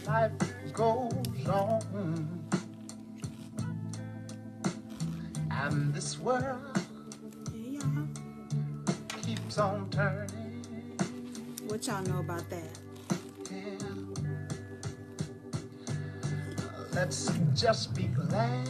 life goes on, and this world keeps on turning. What y'all know about that? Yeah. Let's just be glad.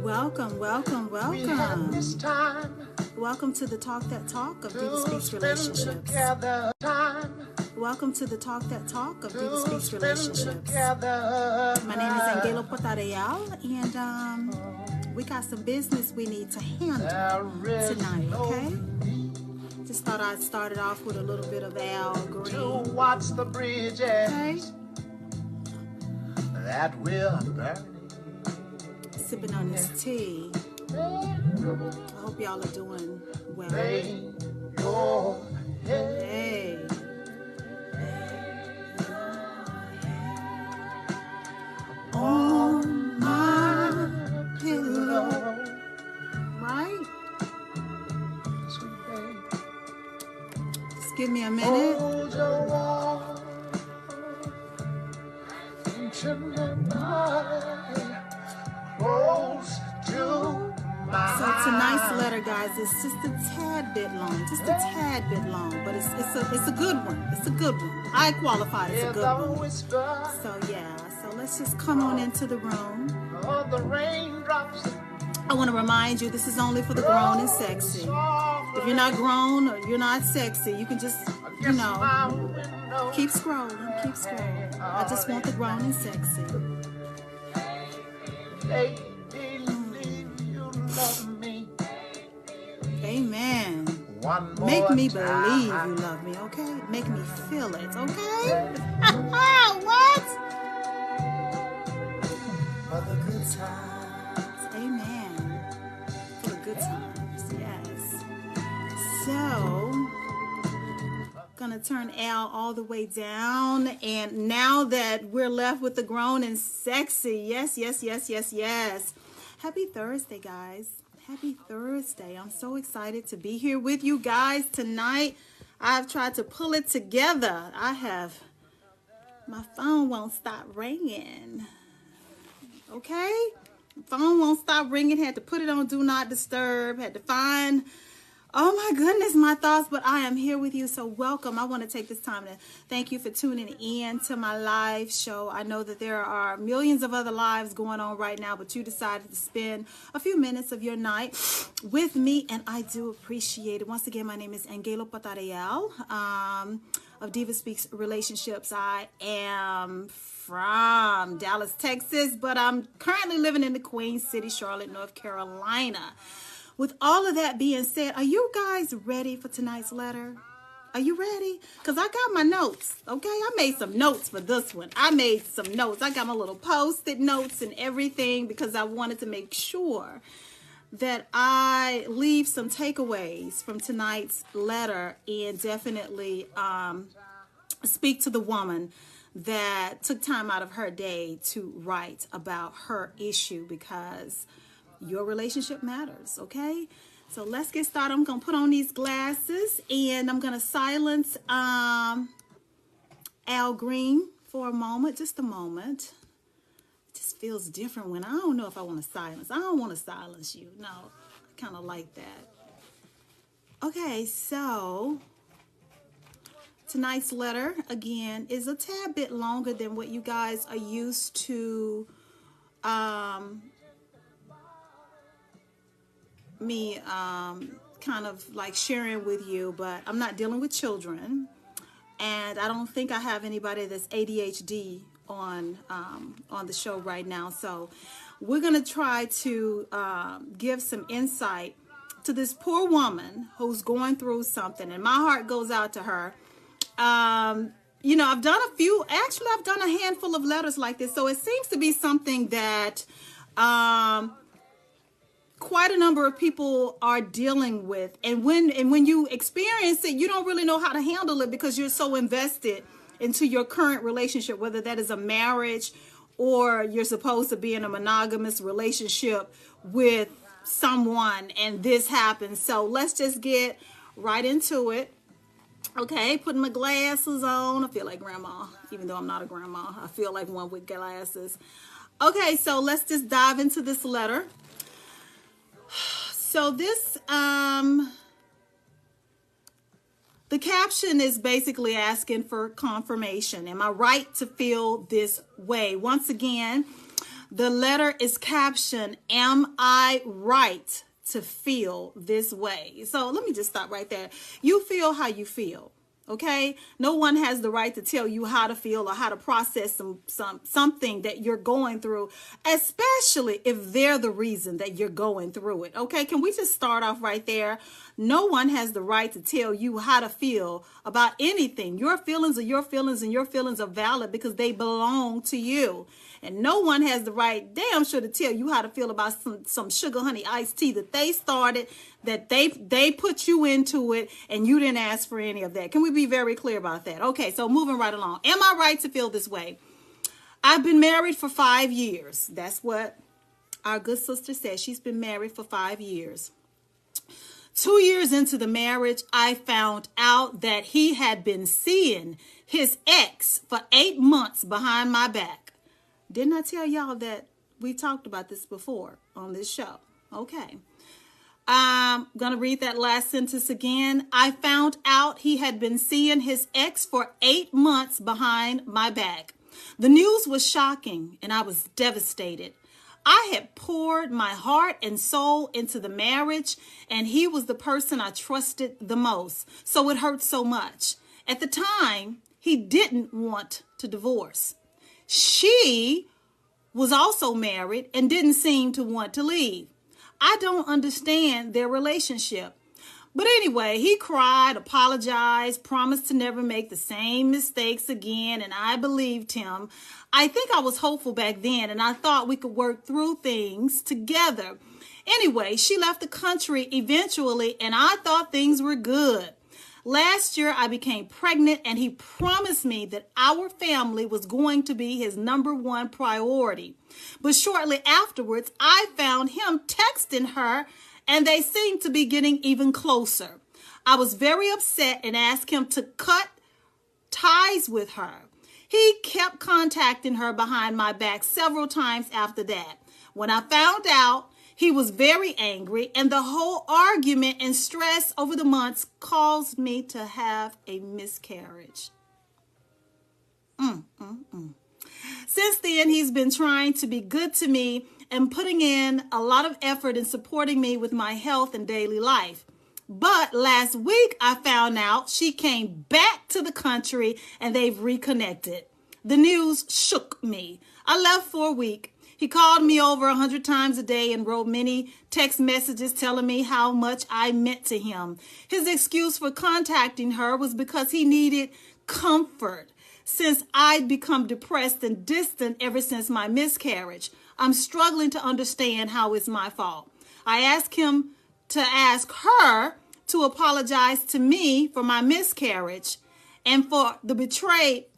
Welcome, welcome, We had this welcome. time Welcome to the Talk That Talk of to DivaSpeaks spend Relationships. together. Time Welcome to the Talk That Talk of to DivaSpeaks spend Relationships. together. My name is AnGala Portorreal, and we got some business we need to handle tonight, okay? Just thought I'd start it off with a little bit of Al To Green, watch the bridges okay? that will burn. Sipping on this tea. I hope y'all are doing well. Lay your head Hey. On my pillow, right? sweet babe. Just give me a minute. Hold your warm into my body, close to my So tonight's letter, guys, is just a tad bit long, but it's a good one. It's a good one. I qualify it as a good one. whisper So yeah, so let's just come on into the room. of the raindrops. I want to remind you, this is only for the grown and sexy. If you're not grown or you're not sexy, you can just, you know, keep scrolling, keep scrolling. I just want the grown and sexy. They believe you love me. Amen. One more Make me time. believe you love me, okay? Make me feel it, okay? What? For the good times. Amen. For the good times, yes. So, gonna turn Al all the way down, and now that we're left with the grown and sexy, yes. Happy Thursday, guys. Happy Thursday. I'm so excited to be here with you guys tonight. I've tried to pull it together. My phone won't stop ringing. Okay? Phone won't stop ringing. Had to put it on Do Not Disturb. Had to find, oh my goodness, my thoughts. But I am here with you, so welcome. I want to take this time to thank you for tuning in to my live show. I know that there are millions of other lives going on right now, but you decided to spend a few minutes of your night with me, and I do appreciate it. Once again, my name is AnGala Portorreal of DivaSpeaks Relationships. I am from Dallas, Texas, but I'm currently living in the Queen City, Charlotte, North Carolina. With all of that being said, are you guys ready for tonight's letter? Are you ready? Because I got my notes, okay? I made some notes for this one. I made some notes. I got my little Post-it notes and everything because I wanted to make sure that I leave some takeaways from tonight's letter and definitely speak to the woman that took time out of her day to write about her issue, because your relationship matters, okay? So let's get started. I'm going to put on these glasses and I'm going to silence Al Green for a moment, just a moment. It just feels different when I don't know if I want to silence. I don't want to silence you. No, I kind of like that. Okay, so tonight's letter, again, is a tad bit longer than what you guys are used to me kind of like sharing with you, but I'm not dealing with children, and I don't think I have anybody that's ADHD on the show right now. So we're gonna try to give some insight to this poor woman who's going through something, and my heart goes out to her. You know, I've done a handful of letters like this, so it seems to be something that quite a number of people are dealing with, and when you experience it, you don't really know how to handle it because you're so invested into your current relationship, whether that is a marriage or you're supposed to be in a monogamous relationship with someone, and this happens. So let's just get right into it. Okay, putting my glasses on. I feel like grandma, even though I'm not a grandma. I feel like one with glasses. Okay, so let's just dive into this letter. So this, the caption is basically asking for confirmation. Am I right to feel this way? Once again, the letter is captioned, am I right to feel this way? So let me just stop right there. You feel how you feel. Okay, no one has the right to tell you how to feel or how to process something that you're going through, especially if they're the reason that you're going through it. Okay, can we just start off right there? No one has the right to tell you how to feel about anything. Your feelings are your feelings, and your feelings are valid because they belong to you. And no one has the right, damn sure, to tell you how to feel about some sugar honey iced tea that they started, that they put you into it, and you didn't ask for any of that. Can we be very clear about that? Okay, so moving right along. Am I right to feel this way? I've been married for 5 years. That's what our good sister said. She's been married for 5 years. 2 years into the marriage, I found out that he had been seeing his ex for 8 months behind my back. Didn't I tell y'all that we talked about this before on this show? Okay. I'm going to read that last sentence again. I found out he had been seeing his ex for 8 months behind my back. The news was shocking, and I was devastated. I had poured my heart and soul into the marriage, and he was the person I trusted the most. So it hurt so much. At the time, he didn't want to divorce. She was also married and didn't seem to want to leave. I don't understand their relationship. But anyway, he cried, apologized, promised to never make the same mistakes again, and I believed him. I think I was hopeful back then, and I thought we could work through things together. Anyway, she left the country eventually, and I thought things were good. Last year, I became pregnant, and he promised me that our family was going to be his number one priority. But shortly afterwards, I found him texting her, and they seemed to be getting even closer. I was very upset and asked him to cut ties with her. He kept contacting her behind my back several times after that. When I found out, he was very angry, and the whole argument and stress over the months caused me to have a miscarriage. Since then, he's been trying to be good to me and putting in a lot of effort in supporting me with my health and daily life. But last week, I found out she came back to the country and they've reconnected. The news shook me. I left for a week. He called me over 100 times a day and wrote many text messages telling me how much I meant to him. His excuse for contacting her was because he needed comfort since I'd become depressed and distant ever since my miscarriage. I'm struggling to understand how it's my fault. I asked him to ask her to apologize to me for my miscarriage and for the betrayal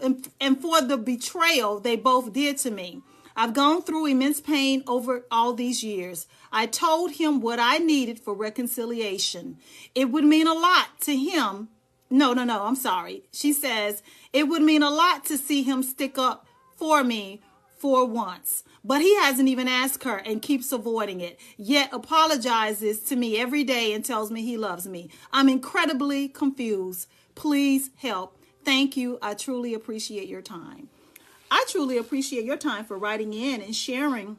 they both did to me. I've gone through immense pain over all these years. I told him what I needed for reconciliation. It would mean a lot to him. I'm sorry. She says, it would mean a lot to see him stick up for me for once. But he hasn't even asked her and keeps avoiding it, yet apologizes to me every day and tells me he loves me. I'm incredibly confused. Please help. Thank you. I truly appreciate your time. I truly appreciate your time for writing in and sharing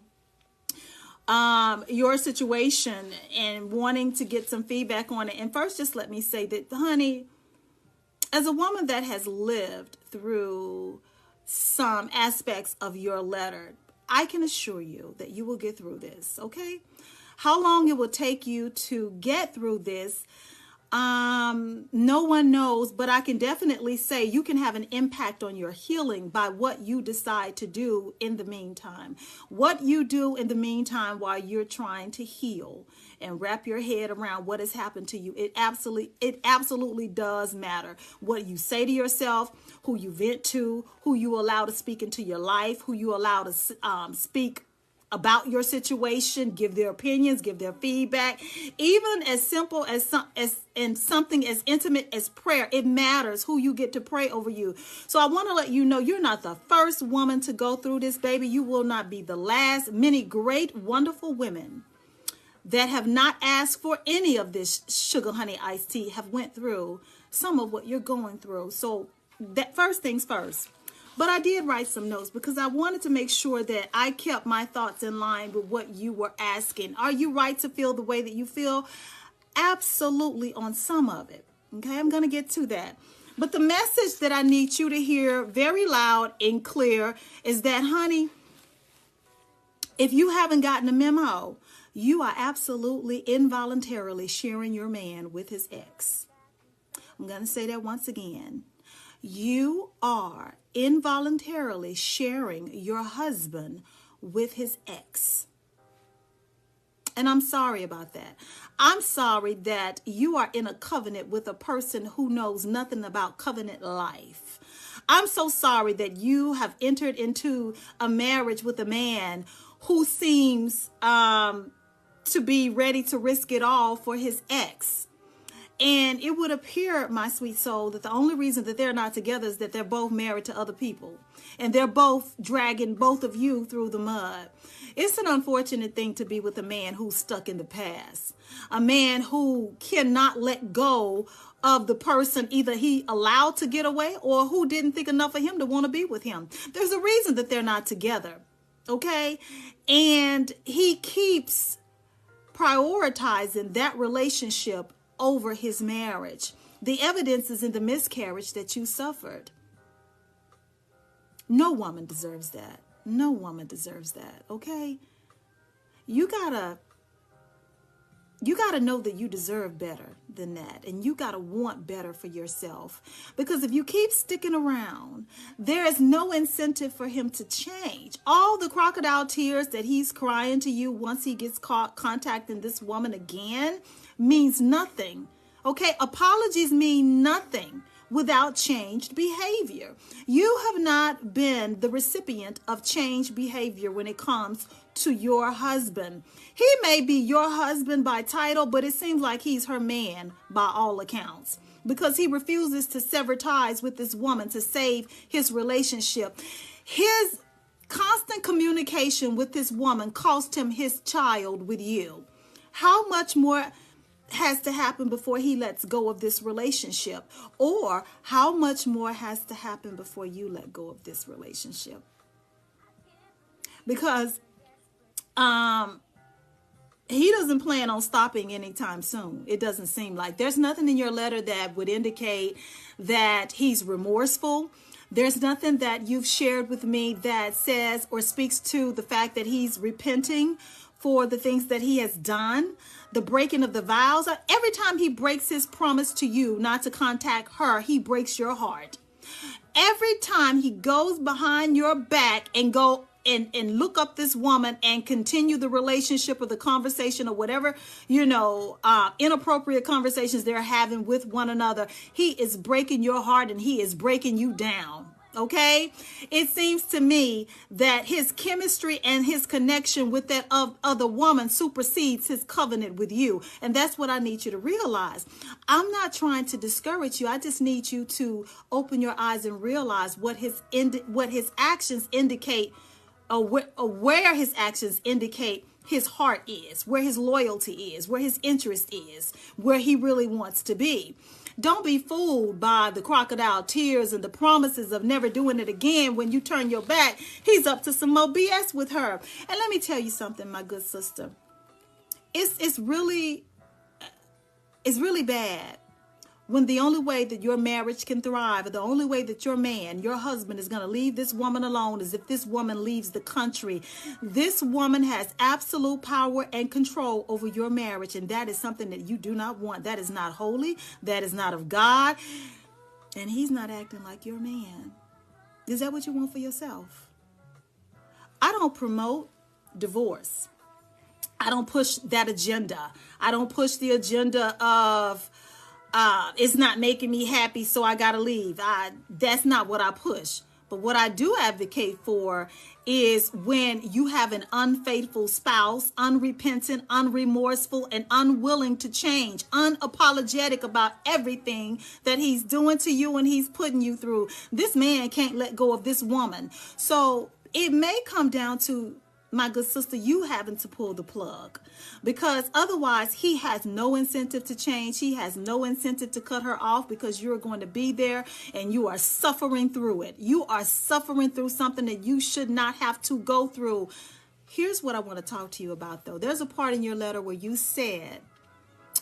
your situation and wanting to get some feedback on it. And first, just let me say that, honey, as a woman that has lived through some aspects of your letter, I can assure you that you will get through this, okay? How long it will take you to get through this, no one knows, but I can definitely say you can have an impact on your healing by what you decide to do in the meantime. What you do in the meantime while you're trying to heal and wrap your head around what has happened to you, it absolutely does matter. What you say to yourself, who you vent to, who you allow to speak into your life, who you allow to speak about your situation, give their opinions, give their feedback, even as simple as something as intimate as prayer. It matters who you get to pray over you. So I want to let you know you're not the first woman to go through this, baby. You will not be the last. Many great, wonderful women that have not asked for any of this sugar honey iced tea have went through some of what you're going through. So that first things first. But I did write some notes because I wanted to make sure that I kept my thoughts in line with what you were asking. Are you right to feel the way that you feel? Absolutely, on some of it. Okay, I'm going to get to that. But the message that I need you to hear very loud and clear is that, honey, if you haven't gotten a memo, you are absolutely involuntarily sharing your man with his ex. I'm going to say that once again. You are involuntarily sharing your husband with his ex. And I'm sorry about that. I'm sorry that you are in a covenant with a person who knows nothing about covenant life. I'm so sorry that you have entered into a marriage with a man who seems to be ready to risk it all for his ex. And it would appear, my sweet soul, that the only reason that they're not together is that they're both married to other people. And they're both dragging both of you through the mud. It's an unfortunate thing to be with a man who's stuck in the past. A man who cannot let go of the person either he allowed to get away or who didn't think enough of him to want to be with him. There's a reason that they're not together. Okay? And he keeps prioritizing that relationship over his marriage. The evidence is in the miscarriage that you suffered. No woman deserves that. No woman deserves that, okay? You gotta know that you deserve better than that. And you gotta want better for yourself. Because if you keep sticking around, there is no incentive for him to change. All the crocodile tears that he's crying to you once he gets caught contacting this woman again means nothing. Okay, apologies mean nothing without changed behavior. You have not been the recipient of changed behavior when it comes to your husband. He may be your husband by title, but it seems like he's her man by all accounts, because he refuses to sever ties with this woman to save his relationship. His constant communication with this woman cost him his child with you. How much more has to happen before he lets go of this relationship? Or how much more has to happen before you let go of this relationship? Because he doesn't plan on stopping anytime soon. It doesn't seem like. There's nothing in your letter that would indicate that he's remorseful. There's nothing that you've shared with me that says or speaks to the fact that he's repenting for the things that he has done. The breaking of the vows. Every time he breaks his promise to you not to contact her, he breaks your heart. Every time he goes behind your back and go and look up this woman and continue the relationship or the conversation or whatever, inappropriate conversations they're having with one another, he is breaking your heart and he is breaking you down. Okay, it seems to me that his chemistry and his connection with that other woman supersedes his covenant with you. And that's what I need you to realize. I'm not trying to discourage you. I just need you to open your eyes and realize what his actions indicate, or where his actions indicate his heart is, where his loyalty is, where his interest is, where he really wants to be. Don't be fooled by the crocodile tears and the promises of never doing it again. When you turn your back, he's up to some more BS with her. And let me tell you something, my good sister. It's really bad when the only way that your marriage can thrive, or the only way that your man, your husband, is going to leave this woman alone is if this woman leaves the country. This woman has absolute power and control over your marriage, and that is something that you do not want. That is not holy. That is not of God. And he's not acting like your man. Is that what you want for yourself? I don't promote divorce. I don't push that agenda. I don't push the agenda of it's not making me happy, so I gotta leave. That's not what I push. But what I do advocate for is when you have an unfaithful spouse, unrepentant, unremorseful, and unwilling to change, unapologetic about everything that he's doing to you and he's putting you through. This man can't let go of this woman. So it may come down to, my good sister, you having to pull the plug, because otherwise he has no incentive to change. He has no incentive to cut her off, because you're going to be there and you are suffering through it. You are suffering through something that you should not have to go through. Here's what I want to talk to you about, though. There's a part in your letter where you said,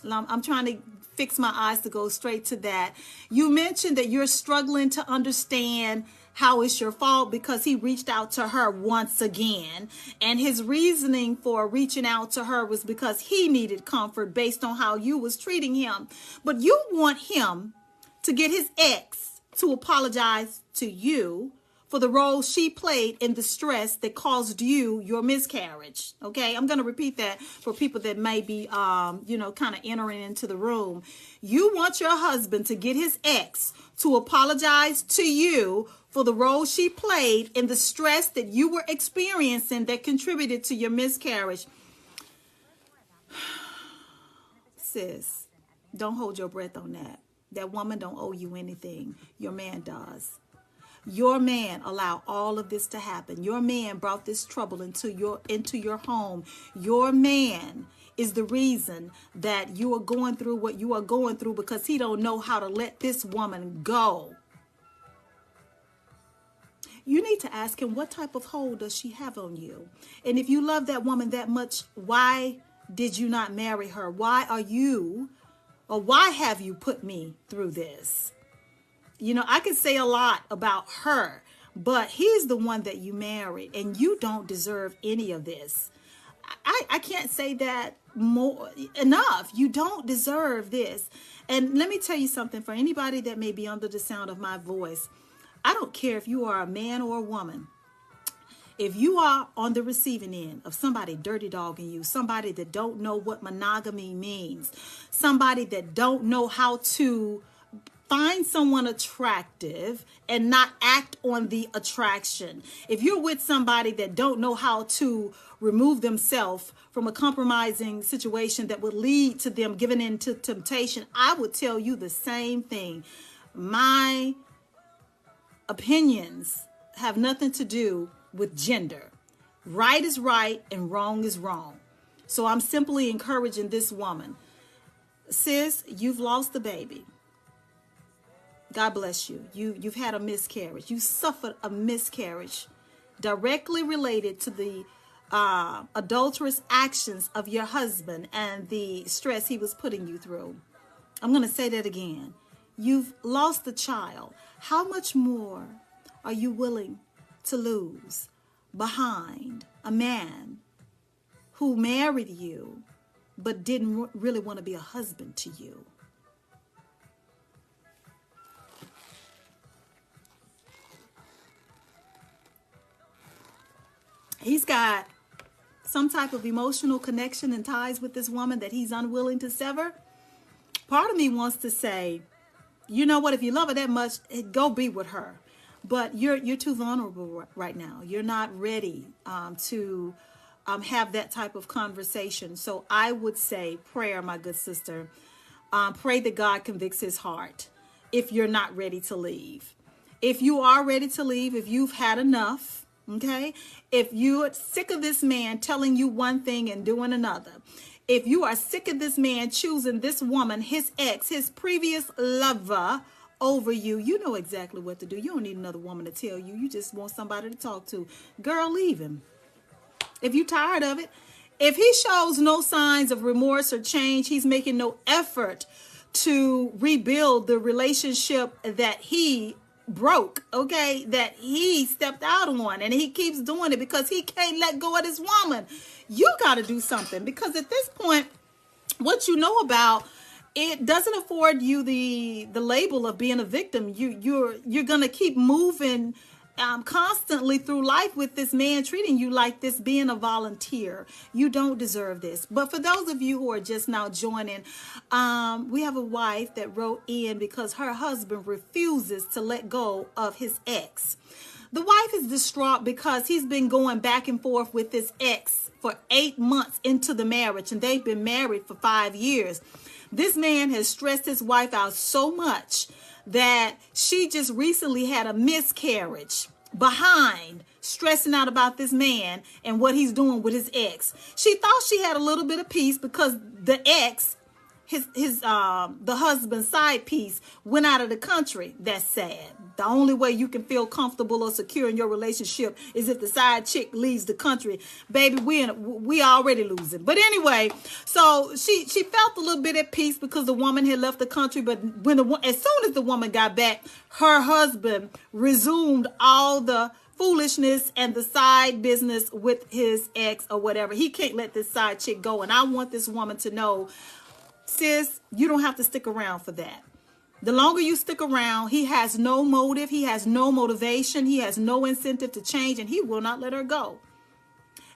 I'm trying to fix my eyes to go straight to that. You mentioned that you're struggling to understand how it's your fault because he reached out to her once again. And his reasoning for reaching out to her was because he needed comfort based on how you was treating him. But you want him to get his ex to apologize to you for the role she played in the stress that caused you your miscarriage. Okay, I'm going to repeat that for people that may be, kind of entering into the room. You want your husband to get his ex to apologize to you for the role she played in the stress that you were experiencing that contributed to your miscarriage. Sis, don't hold your breath on that. That woman don't owe you anything. Your man does. Your man allowed all of this to happen. Your man brought this trouble into your home. Your man is the reason that you are going through what you are going through, because he don't know how to let this woman go. You need to ask him, what type of hold does she have on you? And if you love that woman that much, why did you not marry her? Why have you put me through this? You know, I could say a lot about her, but he's the one that you married, and you don't deserve any of this. I can't say that enough. You don't deserve this. And let me tell you something, for anybody that may be under the sound of my voice, I don't care if you are a man or a woman. If you are on the receiving end of somebody dirty dogging you, somebody that don't know what monogamy means, somebody that don't know how to find someone attractive and not act on the attraction. If you're with somebody that don't know how to remove themselves from a compromising situation that would lead to them giving in to temptation, I would tell you the same thing. My opinions have nothing to do with gender. Right is right and wrong is wrong. So I'm simply encouraging this woman. Sis, you've lost the baby. God bless you. You've had a miscarriage. You suffered a miscarriage directly related to the adulterous actions of your husband and the stress he was putting you through. I'm going to say that again. You've lost the child. How much more are you willing to lose behind a man who married you but didn't really want to be a husband to you? He's got some type of emotional connection and ties with this woman that he's unwilling to sever. Part of me wants to say, you know what, if you love her that much, go be with her. But you're too vulnerable right now. You're not ready to have that type of conversation. So I would say prayer, my good sister. Pray that God convicts his heart if you're not ready to leave. If you are ready to leave, if you've had enough, okay? If you're sick of this man telling you one thing and doing another. If you are sick of this man choosing this woman, his ex, his previous lover over you, you know exactly what to do. You don't need another woman to tell you. You just want somebody to talk to. Girl, leave him. If you're tired of it, if he shows no signs of remorse or change, he's making no effort to rebuild the relationship that he broke, okay, that he stepped out on, and he keeps doing it because he can't let go of this woman. You got to do something, because at this point, what you know about it doesn't afford you the label of being a victim. You're gonna keep moving constantly through life with this man treating you like this, being a volunteer. You don't deserve this. But for those of you who are just now joining, we have a wife that wrote in because her husband refuses to let go of his ex. The wife is distraught because he's been going back and forth with this ex for 8 months into the marriage, and they've been married for 5 years. This man has stressed his wife out so much that she just recently had a miscarriage behind stressing out about this man and what he's doing with his ex. She thought she had a little bit of peace because the ex, the husband's side piece, went out of the country. That's sad. The only way you can feel comfortable or secure in your relationship is if the side chick leaves the country. Baby, we already losing. But anyway, so she felt a little bit at peace because the woman had left the country. But as soon as the woman got back, her husband resumed all the foolishness and the side business with his ex or whatever. He can't let this side chick go. And I want this woman to know, sis, you don't have to stick around for that. The longer you stick around, he has no motive, he has no motivation, he has no incentive to change, and he will not let her go.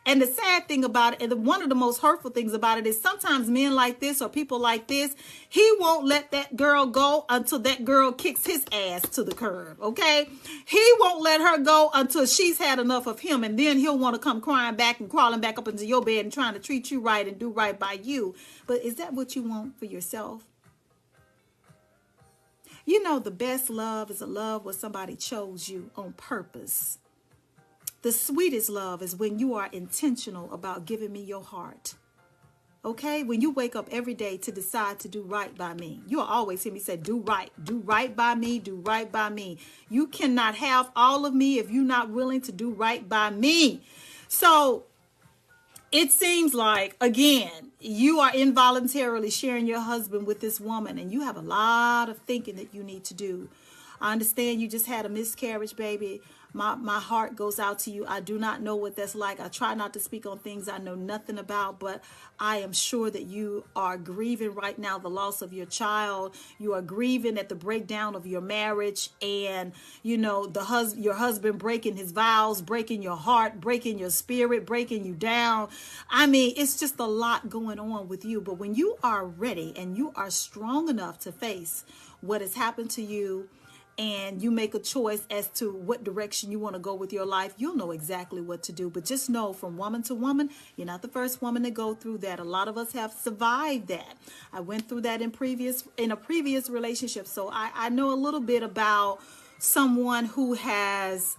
And the sad thing about it, and one of the most hurtful things about it, is sometimes men like this or people like this, he won't let that girl go until that girl kicks his ass to the curb, okay? He won't let her go until she's had enough of him, and then he'll want to come crying back and crawling back up into your bed and trying to treat you right and do right by you. But is that what you want for yourself? You know, the best love is a love where somebody chose you on purpose. The sweetest love is when you are intentional about giving me your heart. Okay? When you wake up every day to decide to do right by me. You'll always hear me say, do right by me, do right by me. You cannot have all of me if you're not willing to do right by me. So it seems like, again, you are involuntarily sharing your husband with this woman, and you have a lot of thinking that you need to do. I understand you just had a miscarriage, baby. My heart goes out to you. I do not know what that's like. I try not to speak on things I know nothing about, but I am sure that you are grieving right now the loss of your child. You are grieving at the breakdown of your marriage, and you know your husband breaking his vows, breaking your heart, breaking your spirit, breaking you down. I mean, it's just a lot going on with you. But when you are ready and you are strong enough to face what has happened to you, and you make a choice as to what direction you want to go with your life, you'll know exactly what to do. But just know, from woman to woman, you're not the first woman to go through that. A lot of us have survived that. I went through that in a previous relationship. So I know a little bit about someone who has,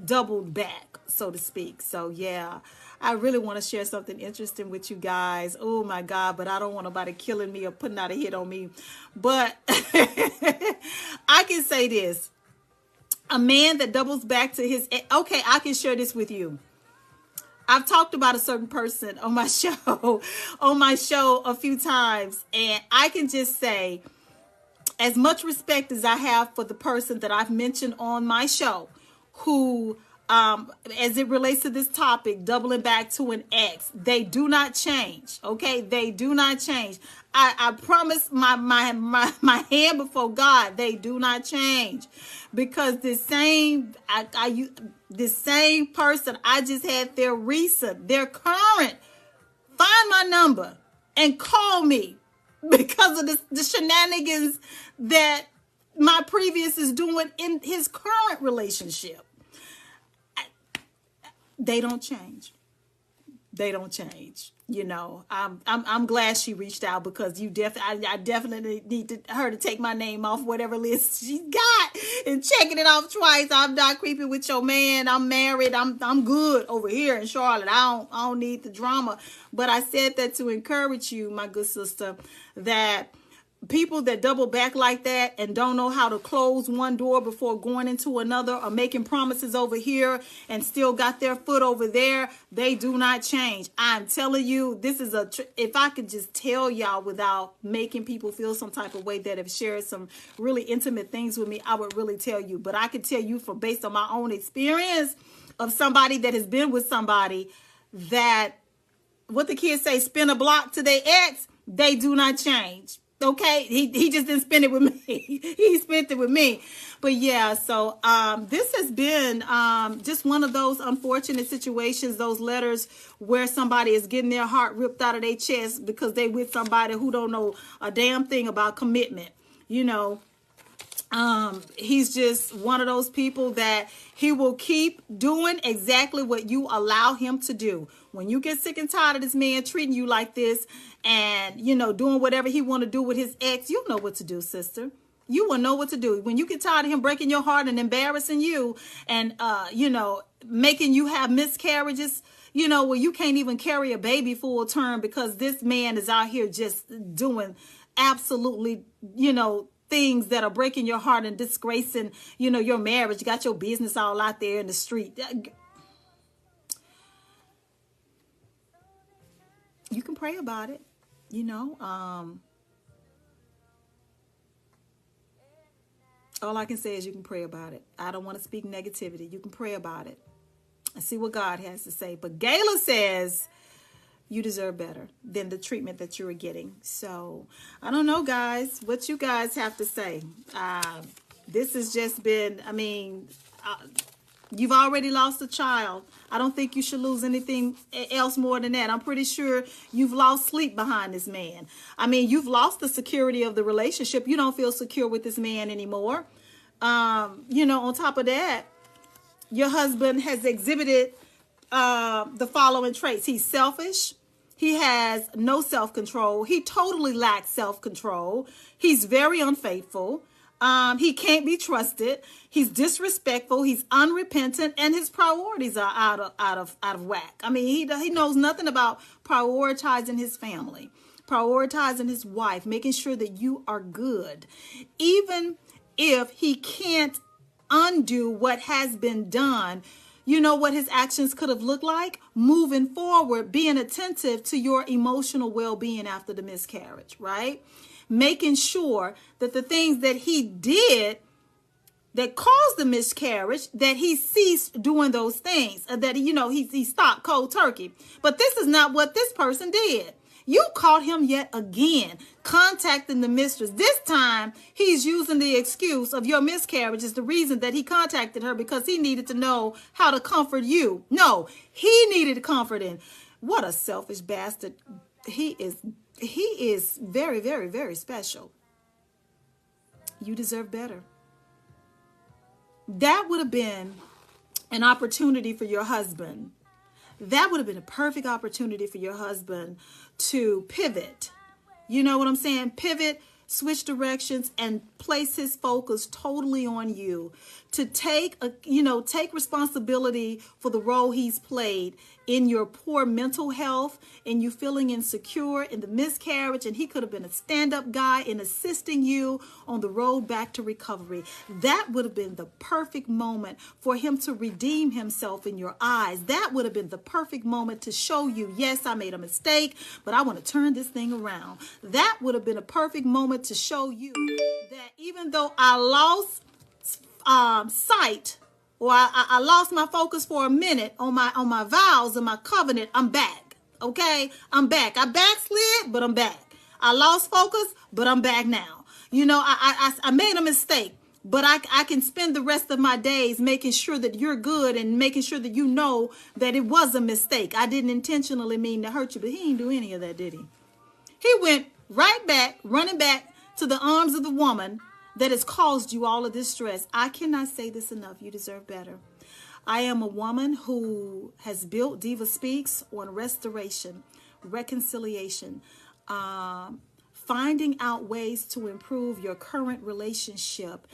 doubled back, so to speak. So yeah, I really want to share something interesting with you guys. Oh my God, but I don't want nobody killing me or putting out a hit on me. But I can say this. A man that doubles back to his... Okay, I can share this with you. I've talked about a certain person on my show, a few times. And I can just say, as much respect as I have for the person that I've mentioned on my show, who... as it relates to this topic, doubling back to an ex, they do not change. Okay, they do not change. I promise my hand before God, they do not change, because this same person, I just had their current, find my number and call me because of the shenanigans that my previous is doing in his current relationship. They don't change. They don't change. You know, I'm glad she reached out, because I definitely need her to take my name off whatever list she's got and checking it off twice. I'm not creeping with your man. I'm married. I'm good over here in Charlotte. I don't need the drama. But I said that to encourage you, my good sister, that people that double back like that and don't know how to close one door before going into another, or making promises over here and still got their foot over there, they do not change. I'm telling you, this is if I could just tell y'all without making people feel some type of way that have shared some really intimate things with me, I would really tell you. But I could tell you from based on my own experience of somebody that has been with somebody that, what the kids say, spin a block to their ex, they do not change. Okay, he just didn't spend it with me. He spent it with me. But yeah, so this has been just one of those unfortunate situations, those letters where somebody is getting their heart ripped out of their chest because they with somebody who don't know a damn thing about commitment. You know, He's just one of those people that he will keep doing exactly what you allow him to do. When you get sick and tired of this man treating you like this and, doing whatever he want to do with his ex, you know what to do, sister. You will know what to do. When you get tired of him breaking your heart and embarrassing you and, making you have miscarriages, where you can't even carry a baby full term because this man is out here just doing absolutely, things that are breaking your heart and disgracing, your marriage. You got your business all out there in the street. You can pray about it, all I can say is you can pray about it. I don't want to speak negativity. You can pray about it and see what God has to say. But Gayla says you deserve better than the treatment that you were getting. So I don't know, guys, what you guys have to say. This has just been, you've already lost a child. I don't think you should lose anything else more than that. I'm pretty sure you've lost sleep behind this man. You've lost the security of the relationship. You don't feel secure with this man anymore. On top of that, your husband has exhibited the following traits. He's selfish. He has no self-control. He totally lacks self-control. He's very unfaithful. He can't be trusted. He's disrespectful. He's unrepentant, and his priorities are out of whack. He knows nothing about prioritizing his family, prioritizing his wife, making sure that you are good, even if he can't undo what has been done. You know what his actions could have looked like? Moving forward, being attentive to your emotional well-being after the miscarriage, right? Making sure that the things that he did that caused the miscarriage, that he ceased doing those things, that, he stopped cold turkey. But this is not what this person did. You caught him yet again contacting the mistress. This time, he's using the excuse of your miscarriage as the reason that he contacted her because he needed to know how to comfort you. No, he needed comforting. What a selfish bastard. He is very, very, very special. You deserve better. That would have been an opportunity for your husband. That would have been a perfect opportunity for your husband to pivot. You know what I'm saying? Pivot, switch directions, and place his focus totally on you. To take responsibility for the role he's played in your poor mental health and you feeling insecure in the miscarriage. And he could have been a stand-up guy in assisting you on the road back to recovery. That would have been the perfect moment for him to redeem himself in your eyes. That would have been the perfect moment to show you, yes, I made a mistake, but I want to turn this thing around. That would have been a perfect moment to show you that even though I lost sight, or I lost my focus for a minute on my vows and my covenant, I'm back. Okay, I'm back. I backslid, but I'm back. I lost focus, but I'm back now. I made a mistake, but I can spend the rest of my days making sure that you're good and making sure that you know that it was a mistake. I didn't intentionally mean to hurt you, but he didn't do any of that, did he? He went right back, running back to the arms of the woman that has caused you all of this stress. I cannot say this enough. You deserve better. I am a woman who has built DivaSpeaks on restoration, reconciliation, finding out ways to improve your current relationship.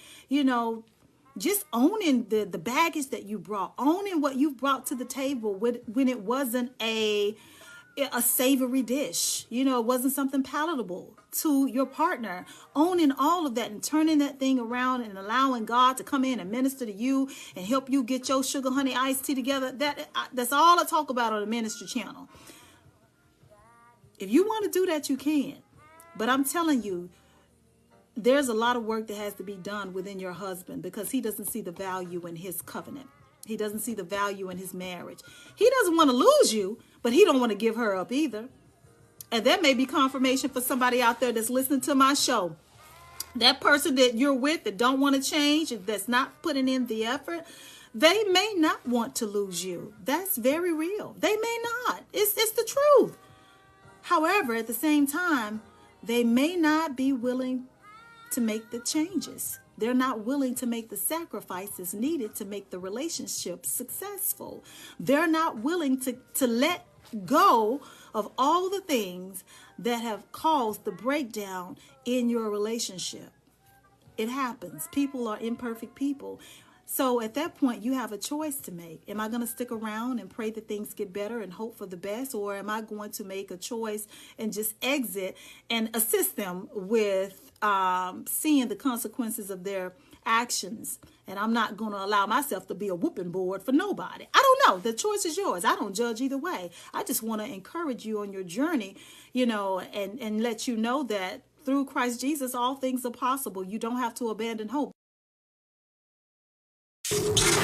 Just owning the baggage that you brought, owning what you brought to the table when it wasn't a savory dish. It wasn't something palatable to your partner. Owning all of that and turning that thing around and allowing God to come in and minister to you and help you get your sugar honey iced tea together. That's all I talk about on the ministry channel. If you want to do that, you can. But I'm telling you, there's a lot of work that has to be done within your husband because he doesn't see the value in his covenant. He doesn't see the value in his marriage. He doesn't want to lose you, but he don't want to give her up either. And that may be confirmation for somebody out there that's listening to my show. That person that you're with that don't want to change, that's not putting in the effort, they may not want to lose you. That's very real. They may not. It's the truth. However, at the same time, they may not be willing to make the changes. They're not willing to make the sacrifices needed to make the relationship successful. They're not willing to let go of all the things that have caused the breakdown in your relationship. It happens. People are imperfect people. So at that point, you have a choice to make. Am I going to stick around and pray that things get better and hope for the best? Or am I going to make a choice and just exit and assist them with seeing the consequences of their actions? And I'm not going to allow myself to be a whooping board for nobody. I don't know. The choice is yours. I don't judge either way. I just want to encourage you on your journey, and let you know that through Christ Jesus, all things are possible. You don't have to abandon hope.